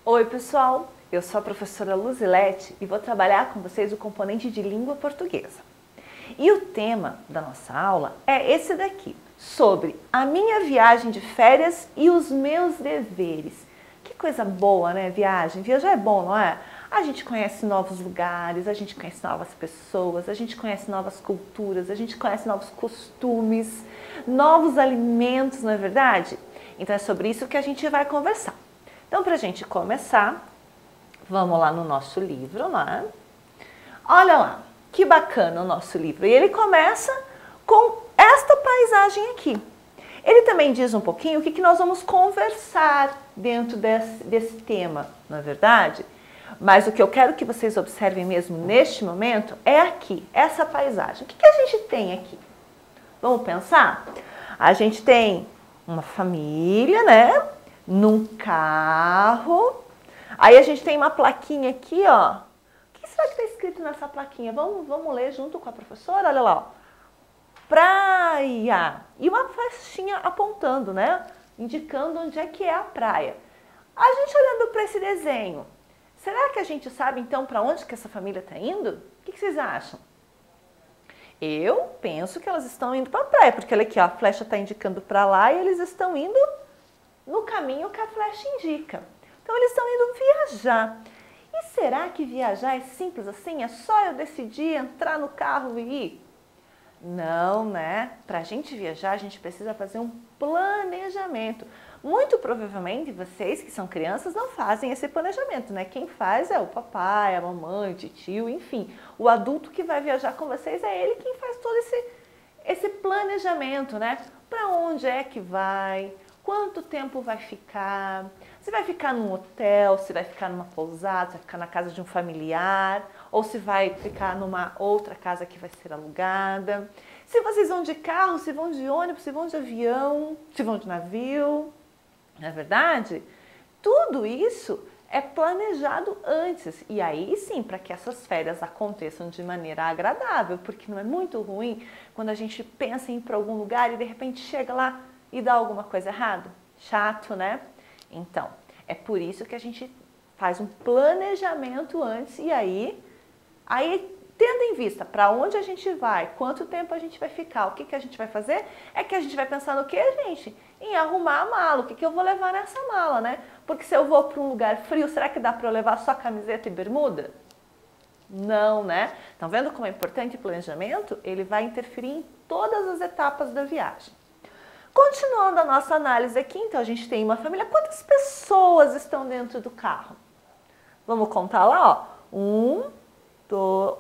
Oi pessoal, eu sou a professora Luzilete e vou trabalhar com vocês o componente de língua portuguesa. E o tema da nossa aula é esse daqui, sobre a minha viagem de férias e os meus deveres. Que coisa boa, né, viagem? Viajar é bom, não é? A gente conhece novos lugares, a gente conhece novas pessoas, a gente conhece novas culturas, a gente conhece novos costumes, novos alimentos, não é verdade? Então é sobre isso que a gente vai conversar. Então, para a gente começar, vamos lá no nosso livro, né? Olha lá, que bacana o nosso livro. E ele começa com esta paisagem aqui. Ele também diz um pouquinho o que nós vamos conversar dentro desse tema, não é verdade? Mas o que eu quero que vocês observem mesmo neste momento é aqui, essa paisagem. O que a gente tem aqui? Vamos pensar? A gente tem uma família, né? Num carro. Aí a gente tem uma plaquinha aqui, ó. O que será que está escrito nessa plaquinha? Vamos ler junto com a professora? Olha lá, ó. Praia. E uma faixinha apontando, né? Indicando onde é que é a praia. A gente olhando para esse desenho, será que a gente sabe então para onde que essa família está indo? O que vocês acham? Eu penso que elas estão indo para a praia, porque olha aqui, ó, a flecha está indicando para lá e eles estão indo no caminho que a flecha indica. Então eles estão indo viajar. E será que viajar é simples assim? É só eu decidir entrar no carro e ir? Não, né? Para a gente viajar, a gente precisa fazer um planejamento. Muito provavelmente vocês que são crianças não fazem esse planejamento, né? Quem faz é o papai, a mamãe, o tio, enfim. O adulto que vai viajar com vocês é ele quem faz todo esse planejamento, né? Para onde é que vai? Quanto tempo vai ficar? Se vai ficar num hotel, se vai ficar numa pousada, se vai ficar na casa de um familiar, ou se vai ficar numa outra casa que vai ser alugada. Se vocês vão de carro, se vão de ônibus, se vão de avião, se vão de navio, não é verdade? Tudo isso é planejado antes. E aí sim, para que essas férias aconteçam de maneira agradável, porque não é muito ruim quando a gente pensa em ir para algum lugar e de repente chega lá e dá alguma coisa errada? Chato, né? Então, é por isso que a gente faz um planejamento antes e aí tendo em vista para onde a gente vai, quanto tempo a gente vai ficar, o que a gente vai fazer, é que a gente vai pensar no que, gente? Em arrumar a mala, o que eu vou levar nessa mala, né? Porque se eu vou para um lugar frio, será que dá para eu levar só camiseta e bermuda? Não, né? Estão vendo como é importante o planejamento? Ele vai interferir em todas as etapas da viagem. Continuando a nossa análise aqui, então a gente tem uma família. Quantas pessoas estão dentro do carro? Vamos contar lá, ó.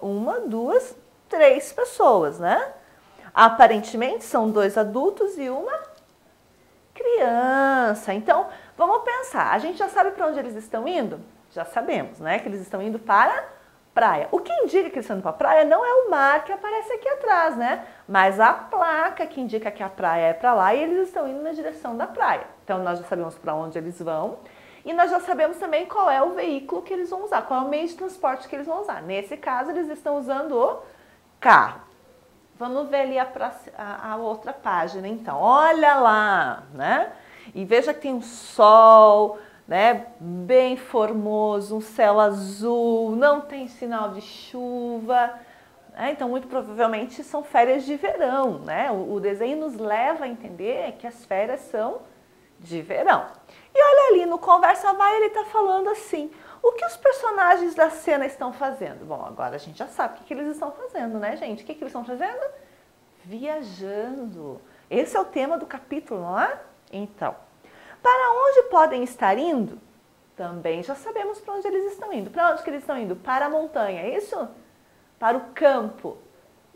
Uma, duas, três pessoas, né? Aparentemente são 2 adultos e uma criança. Então, vamos pensar. A gente já sabe para onde eles estão indo? Já sabemos, né? Que eles estão indo para praia. O que indica que eles estão indo para a praia não é o mar que aparece aqui atrás, né? Mas a placa que indica que a praia é para lá e eles estão indo na direção da praia. Então nós já sabemos para onde eles vão e nós já sabemos também qual é o veículo que eles vão usar, qual é o meio de transporte que eles vão usar. Nesse caso, eles estão usando o carro. Vamos ver ali a outra página, então. Olha lá, né? E veja que tem um sol, né, bem formoso, um céu azul, não tem sinal de chuva, né? Então muito provavelmente são férias de verão, né? O desenho nos leva a entender que as férias são de verão. E olha ali, no Conversa Vai ele está falando assim, o que os personagens da cena estão fazendo? Bom, agora a gente já sabe o que eles estão fazendo, né, gente? O que eles estão fazendo? Viajando. Esse é o tema do capítulo, não é? Então, para onde podem estar indo? Também já sabemos para onde eles estão indo. Para onde que eles estão indo? Para a montanha, é isso? Para o campo?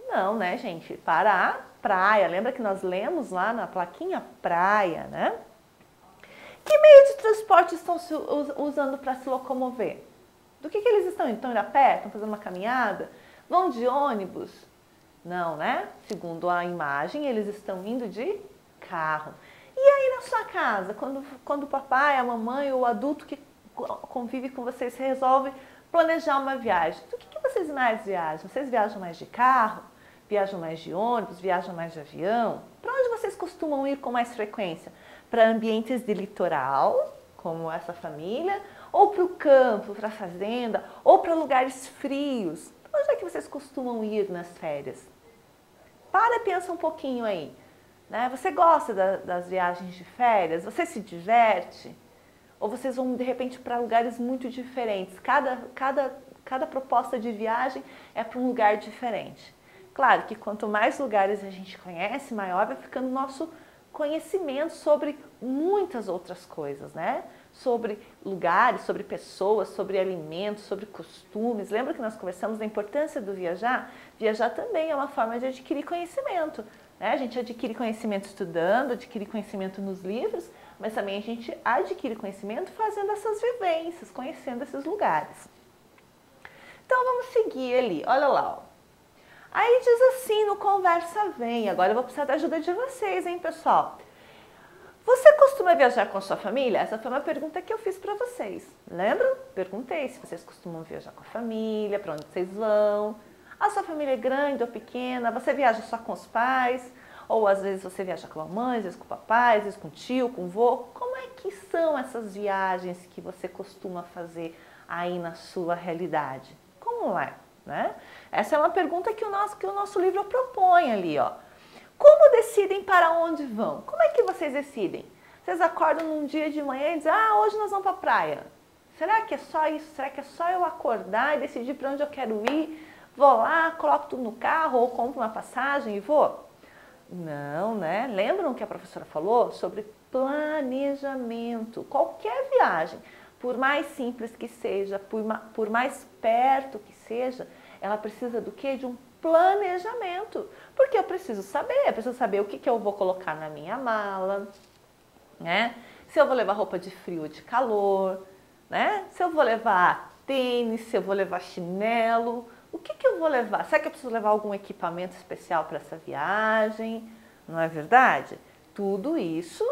Não, né, gente? Para a praia. Lembra que nós lemos lá na plaquinha praia, né? Que meio de transporte estão usando para se locomover? Do que eles estão indo? Estão indo a pé? Estão fazendo uma caminhada? Vão de ônibus? Não, né? Segundo a imagem, eles estão indo de carro. E aí na sua casa, quando o papai, a mamãe ou o adulto que convive com vocês resolve planejar uma viagem, do que vocês mais viajam? Vocês viajam mais de carro? Viajam mais de ônibus? Viajam mais de avião? Para onde vocês costumam ir com mais frequência? Para ambientes de litoral, como essa família, Ou para o campo, para a fazenda, ou para lugares frios. Onde é que vocês costumam ir nas férias? Para e pensa um pouquinho aí. Né? Você gosta das viagens de férias? Você se diverte? Ou vocês vão, de repente, para lugares muito diferentes? Cada proposta de viagem é para um lugar diferente. Claro que quanto mais lugares a gente conhece, maior vai ficando o nosso conhecimento sobre muitas outras coisas, né? Sobre lugares, sobre pessoas, sobre alimentos, sobre costumes. Lembra que nós conversamos da importância do viajar? Viajar também é uma forma de adquirir conhecimento, né? A gente adquire conhecimento estudando, adquire conhecimento nos livros, mas também a gente adquire conhecimento fazendo essas vivências, conhecendo esses lugares. Então vamos seguir ali, olha lá, ó. Aí diz assim no Conversa Vem, agora eu vou precisar da ajuda de vocês, hein, pessoal? Você costuma viajar com a sua família? Essa foi uma pergunta que eu fiz para vocês. Lembram? Perguntei se vocês costumam viajar com a família, para onde vocês vão. A sua família é grande ou pequena? Você viaja só com os pais? Ou às vezes você viaja com a mãe, às vezes com o papai, às vezes com o tio, com o vô? Como é que são essas viagens que você costuma fazer aí na sua realidade? Como é? Né? Essa é uma pergunta que o nosso livro propõe ali, ó. Como decidem para onde vão? Como é que vocês decidem? Vocês acordam num dia de manhã e dizem, hoje nós vamos para a praia. Será que é só isso? Será que é só eu acordar e decidir para onde eu quero ir? Vou lá, coloco tudo no carro ou compro uma passagem e vou? Não, né? Lembram que a professora falou sobre planejamento? Qualquer viagem, por mais simples que seja, por mais perto que seja, ela precisa do quê? De um planejamento. Porque eu preciso saber o que eu vou colocar na minha mala, né? Se eu vou levar roupa de frio ou de calor, né? Se eu vou levar tênis, se eu vou levar chinelo, o que eu vou levar? Será que eu preciso levar algum equipamento especial para essa viagem? Não é verdade? Tudo isso,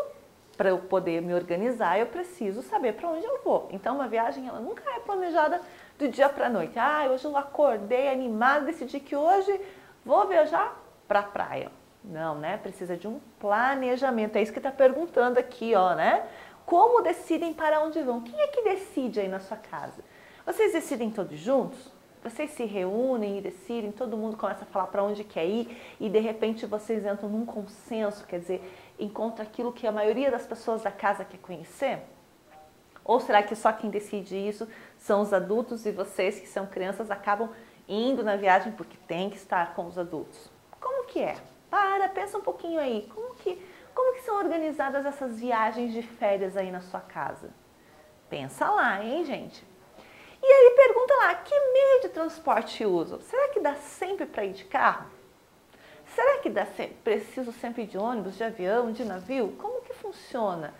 para eu poder me organizar, eu preciso saber para onde eu vou. Então, uma viagem, ela nunca é planejada do dia para a noite. Hoje eu acordei animada, decidi que hoje vou viajar para a praia. Não, né? Precisa de um planejamento. É isso que está perguntando aqui, ó, né? Como decidem para onde vão? Quem é que decide aí na sua casa? Vocês decidem todos juntos? Vocês se reúnem e decidem, todo mundo começa a falar para onde quer ir e de repente vocês entram num consenso, quer dizer, encontra aquilo que a maioria das pessoas da casa quer conhecer? Ou será que só quem decide isso são os adultos e vocês que são crianças acabam indo na viagem porque tem que estar com os adultos? Como que é? Pensa um pouquinho aí, como que são organizadas essas viagens de férias aí na sua casa? Pensa lá, hein, gente? E aí pergunta lá, que meio de transporte usam? Será que dá sempre para ir de carro? Será que preciso sempre de ônibus, de avião, de navio? Como que funciona?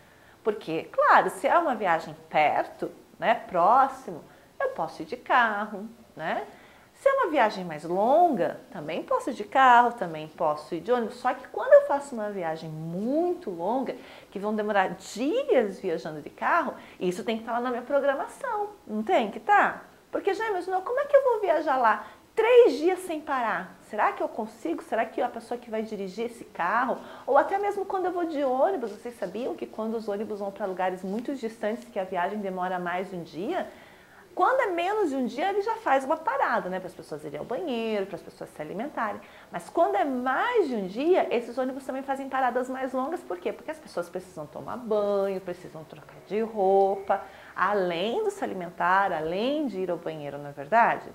Porque, claro, se é uma viagem perto, né, próximo, eu posso ir de carro, né? Se é uma viagem mais longa, também posso ir de carro, também posso ir de ônibus. Só que quando eu faço uma viagem muito longa, que vão demorar dias viajando de carro, isso tem que estar lá na minha programação, não tem que estar? Porque já imaginou, como é que eu vou viajar lá 3 dias sem parar? Será que eu consigo? Será que a pessoa que vai dirigir esse carro, ou até mesmo quando eu vou de ônibus, vocês sabiam que quando os ônibus vão para lugares muito distantes, que a viagem demora mais de um dia, quando é menos de um dia, ele já faz uma parada, né? Para as pessoas irem ao banheiro, para as pessoas se alimentarem. Mas quando é mais de um dia, esses ônibus também fazem paradas mais longas. Por quê? Porque as pessoas precisam tomar banho, precisam trocar de roupa, além de se alimentar, além de ir ao banheiro, não é verdade?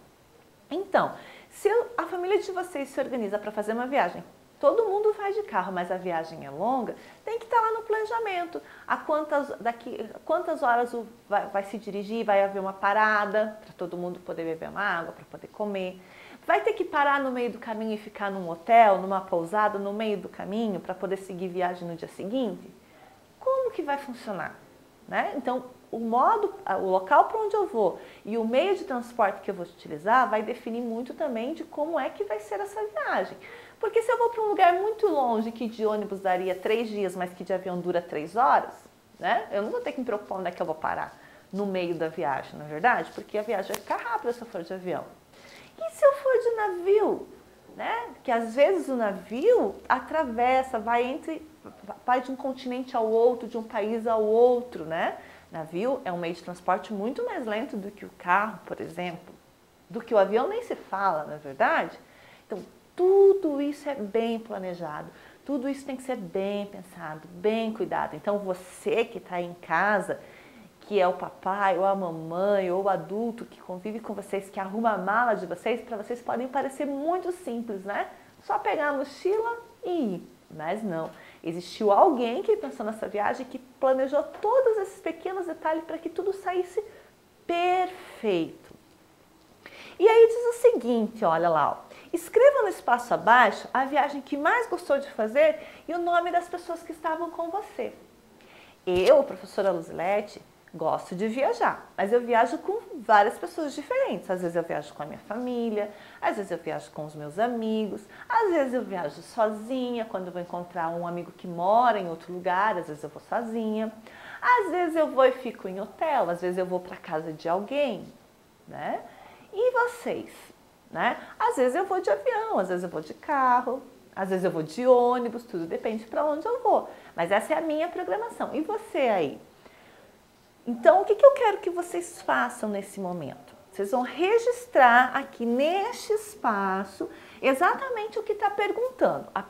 Então, se a família de vocês se organiza para fazer uma viagem, todo mundo vai de carro, mas a viagem é longa, tem que estar lá no planejamento. Quantas horas vai se dirigir, vai haver uma parada para todo mundo poder beber uma água, para poder comer. Vai ter que parar no meio do caminho e ficar num hotel, numa pousada, no meio do caminho, para poder seguir viagem no dia seguinte? Como que vai funcionar? Né? Então, o local para onde eu vou e o meio de transporte que eu vou utilizar vai definir muito também de como é que vai ser essa viagem. Porque se eu vou para um lugar muito longe, que de ônibus daria 3 dias, mas que de avião dura 3 horas, né? Eu não vou ter que me preocupar onde é que eu vou parar no meio da viagem, não é verdade? Porque a viagem vai ficar rápida se eu for de avião. E se eu for de navio? Né? Que às vezes o navio atravessa, vai de um continente ao outro, de um país ao outro, né? Navio é um meio de transporte muito mais lento do que o carro, por exemplo. Do que o avião nem se fala, não é verdade? Então, tudo isso é bem planejado. Tudo isso tem que ser bem pensado, bem cuidado. Então, você que está em casa, que é o papai ou a mamãe ou o adulto que convive com vocês, que arruma a mala de vocês, para vocês podem parecer muito simples, né? Só pegar a mochila e ir. Mas não. Existiu alguém que pensou nessa viagem, que planejou todos esses pequenos detalhes para que tudo saísse perfeito. E aí diz o seguinte, olha lá, ó. Escreva no espaço abaixo a viagem que mais gostou de fazer e o nome das pessoas que estavam com você. Eu, professora Luzilete, gosto de viajar, mas eu viajo com várias pessoas diferentes. Às vezes eu viajo com a minha família, às vezes eu viajo com os meus amigos, às vezes eu viajo sozinha, quando eu vou encontrar um amigo que mora em outro lugar, às vezes eu vou sozinha. Às vezes eu vou e fico em hotel, às vezes eu vou para casa de alguém, né? E vocês? Né? Às vezes eu vou de avião, às vezes eu vou de carro, às vezes eu vou de ônibus, tudo depende para onde eu vou. Mas essa é a minha programação. E você aí? Então, o que eu quero que vocês façam nesse momento? Vocês vão registrar aqui neste espaço exatamente o que está perguntando. A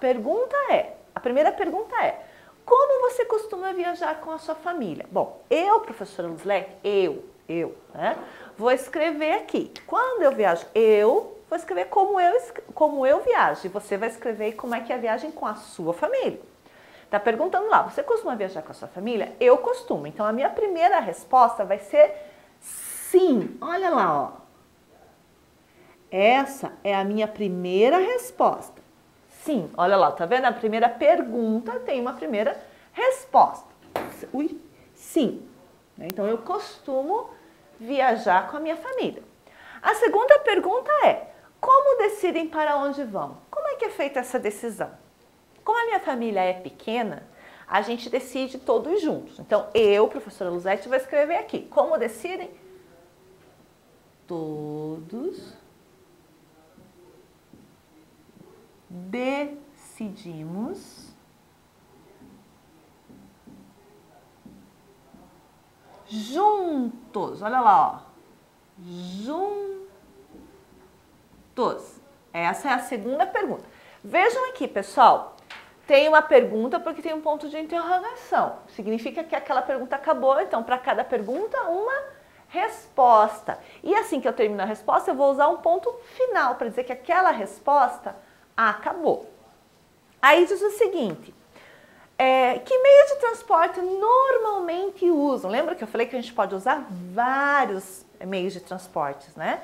primeira pergunta é, como você costuma viajar com a sua família? Bom, eu, professora Luzilete, né? Vou escrever aqui. Quando eu viajo, eu vou escrever como eu viajo. E você vai escrever como é que é a viagem com a sua família. Tá perguntando lá, você costuma viajar com a sua família? Eu costumo. Então, a minha primeira resposta vai ser sim. Olha lá, ó. Essa é a minha primeira resposta. Sim, olha lá, tá vendo? A primeira pergunta tem uma primeira resposta. Sim. Então, eu costumo viajar com a minha família. A segunda pergunta é, como decidem para onde vão? Como é que é feita essa decisão? Como a minha família é pequena, a gente decide todos juntos. Então, eu, professora Luzilete, vou escrever aqui. Como decidem? Todos decidimos juntos. Olha lá, ó. Juntos. Essa é a segunda pergunta. Vejam aqui, pessoal. Tem uma pergunta porque tem um ponto de interrogação. Significa que aquela pergunta acabou. Então, para cada pergunta, uma resposta. E assim que eu termino a resposta, eu vou usar um ponto final para dizer que aquela resposta acabou. Aí diz o seguinte. Que meio de transporte normalmente usam? Lembra que eu falei que a gente pode usar vários meios de transportes, né?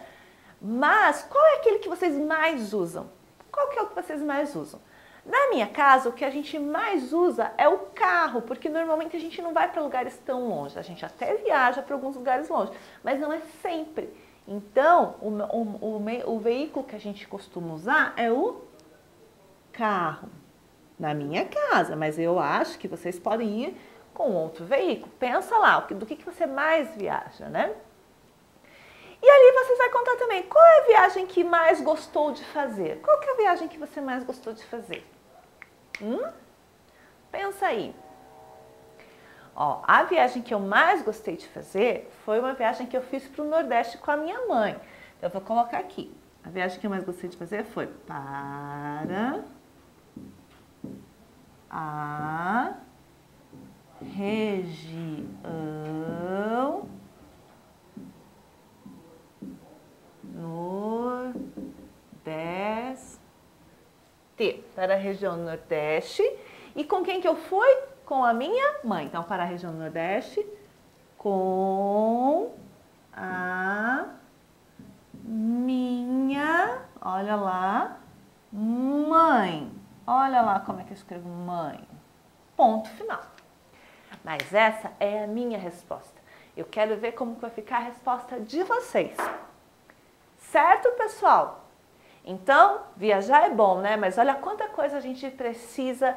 Mas qual é aquele que vocês mais usam? Qual que é o que vocês mais usam? Na minha casa, o que a gente mais usa é o carro, porque normalmente a gente não vai para lugares tão longe. A gente até viaja para alguns lugares longe, mas não é sempre. Então, o veículo que a gente costuma usar é o carro. Na minha casa, mas eu acho que vocês podem ir com outro veículo. Pensa lá, do que você mais viaja, né? E ali vocês vão contar também, qual é a viagem que mais gostou de fazer? Qual que é a viagem que você mais gostou de fazer? Pensa aí. Ó, a viagem que eu mais gostei de fazer foi uma viagem que eu fiz para o Nordeste com a minha mãe. Então, eu vou colocar aqui. A viagem que eu mais gostei de fazer foi para a região Nordeste. Para a região Nordeste. E com quem que eu fui? Com a minha mãe. Então, para a região Nordeste, com a minha, olha lá, mãe. Olha lá como é que eu escrevo mãe. Ponto final. Mas essa é a minha resposta. Eu quero ver como vai ficar a resposta de vocês. Certo, pessoal? Então, viajar é bom, né? Mas olha quanta coisa a gente precisa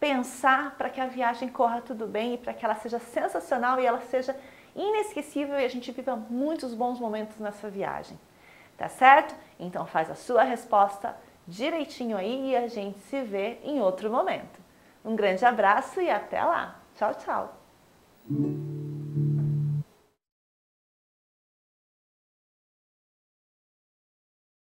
pensar para que a viagem corra tudo bem e para que ela seja sensacional e ela seja inesquecível e a gente viva muitos bons momentos nessa viagem. Tá certo? Então faz a sua resposta direitinho aí e a gente se vê em outro momento. Um grande abraço e até lá. Tchau, tchau.